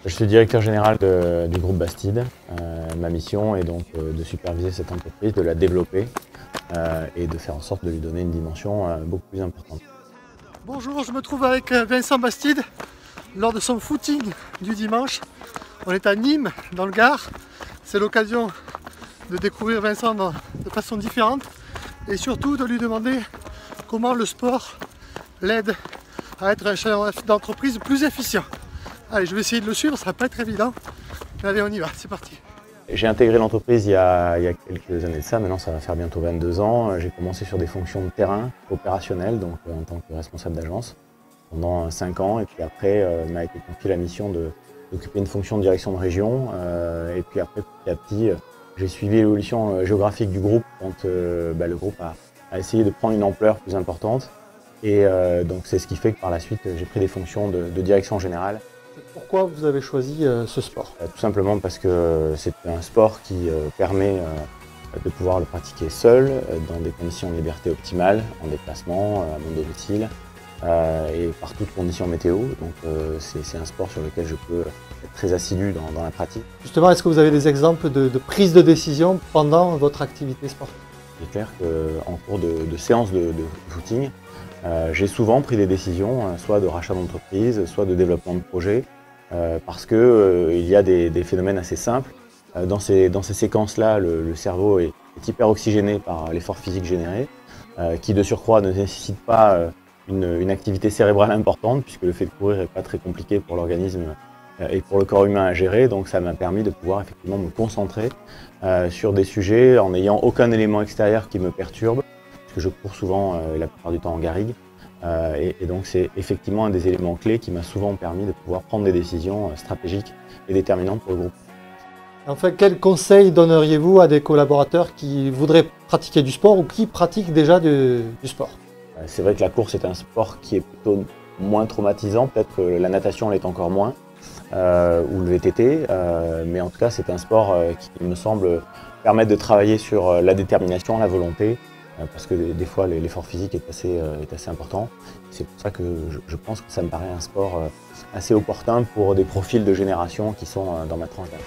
Je suis directeur général du groupe Bastide. Ma mission est donc de superviser cette entreprise, de la développer et de faire en sorte de lui donner une dimension beaucoup plus importante. Bonjour, je me trouve avec Vincent Bastide lors de son footing du dimanche. On est à Nîmes, dans le Gard. C'est l'occasion de découvrir Vincent de façon différente et surtout de lui demander comment le sport l'aide à être un chef d'entreprise plus efficient. Allez, je vais essayer de le suivre, ça va pas être évident. Mais allez, on y va, c'est parti. J'ai intégré l'entreprise il y a quelques années de ça, maintenant ça va faire bientôt 22 ans. J'ai commencé sur des fonctions de terrain opérationnelles, donc en tant que responsable d'agence, pendant 5 ans. Et puis après, m'a été confiée la mission d'occuper une fonction de direction de région. Et puis après, petit à petit, j'ai suivi l'évolution géographique du groupe quand le groupe a essayé de prendre une ampleur plus importante. Et donc c'est ce qui fait que par la suite, j'ai pris des fonctions de direction générale. Pourquoi vous avez choisi ce sport? Tout simplement parce que c'est un sport qui permet de pouvoir le pratiquer seul, dans des conditions de liberté optimale, en déplacement, à mon domicile, et par toutes conditions météo. Donc c'est un sport sur lequel je peux être très assidu dans la pratique. Justement, est-ce que vous avez des exemples de prise de décision pendant votre activité sportive? Il est clair qu'en cours de séance de footing, j'ai souvent pris des décisions, soit de rachat d'entreprise, soit de développement de projet, parce qu'il y a des phénomènes assez simples. Dans ces séquences-là, le cerveau est hyper oxygéné par l'effort physique généré, qui de surcroît ne nécessite pas une activité cérébrale importante, puisque le fait de courir n'est pas très compliqué pour l'organisme et pour le corps humain à gérer. Donc ça m'a permis de pouvoir effectivement me concentrer sur des sujets en n'ayant aucun élément extérieur qui me perturbe, parce que je cours souvent la plupart du temps en garrigue. Et donc c'est effectivement un des éléments clés qui m'a souvent permis de pouvoir prendre des décisions stratégiques et déterminantes pour le groupe. Enfin, quels conseils donneriez-vous à des collaborateurs qui voudraient pratiquer du sport ou qui pratiquent déjà du sport? C'est vrai que la course est un sport qui est plutôt moins traumatisant, peut-être que la natation l'est encore moins, ou le VTT, mais en tout cas c'est un sport qui me semble permettre de travailler sur la détermination, la volonté, parce que des fois l'effort physique est assez important. C'est pour ça que je pense que ça me paraît un sport assez opportun pour des profils de génération qui sont dans ma tranche d'âge.